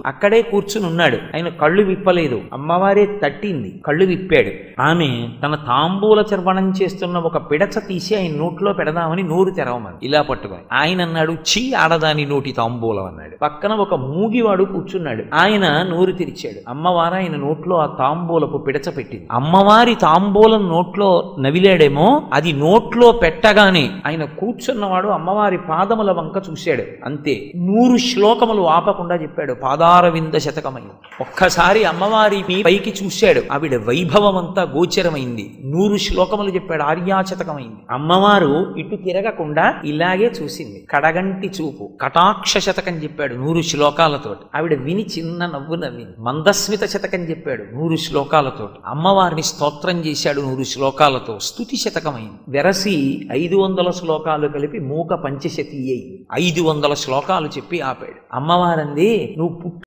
అక్కడే కూర్చుని ఉన్నాడు. ఆయన కళ్ళు విప్పలేదు. అమ్మవారే తట్టింది, కళ్ళు విప్పాడు. ఆమె తన తాంబూల చర్వణం చేస్తున్న ఒక పిడచ తీసి ఆయన నోట్లో పెడదామని నోరు తెరవమని ఇలా పట్టుకొని ఆయన అన్నాడు, చీ ఆడదాని నోటి తాంబూలం అన్నాడు. పక్కన ఒక మూగివాడు కూర్చున్నాడు. ఆయన నోరు తెరిచాడు. అమ్మవారు ఆయన నోట్లో ఆ తాంబూలపు పిడచ పెట్టింది. అమ్మవారి తాంబూలం నోట్లో నవిలాడేమో, అది నోట్లో పెట్టగానే ఆయన కూర్చున్నవాడు అమ్మవారి పాదముల వంక చూశాడు. అంతే, 100 శ్లోకములు ఆపకుండా చెప్పాడు. పాదారవింద శతకమైంది. ఒక్కసారి అమ్మవారి పైకి చూశాడు. ఆవిడ వైభవం అంతా గోచరమైంది. 100 శ్లోకములు చెప్పాడు. ఆర్యాశతకమైంది. అమ్మవారు ఇటు తిరగకుండా ఇలాగే చూసింది. కడగంటి చూపు, కటాక్ష శతకం చెప్పాడు 100 శ్లోకాలతోటి. ఆవిడ విని చిన్న నవ్వు నవ్వింది. మందస్మిత శతకం చెప్పాడు 100 శ్లోకాలతోటి. అమ్మవారిని స్తోత్రం చేశాడు 100 శ్లోకాలతో. స్తుతి శతకమైంది. వెరసి 500 శ్లోకాలు కలిపి మూక పంచశతి అయింది. 500 శ్లోకాలు చెప్పి ఆపాడు. అమ్మవారంది, నువ్వు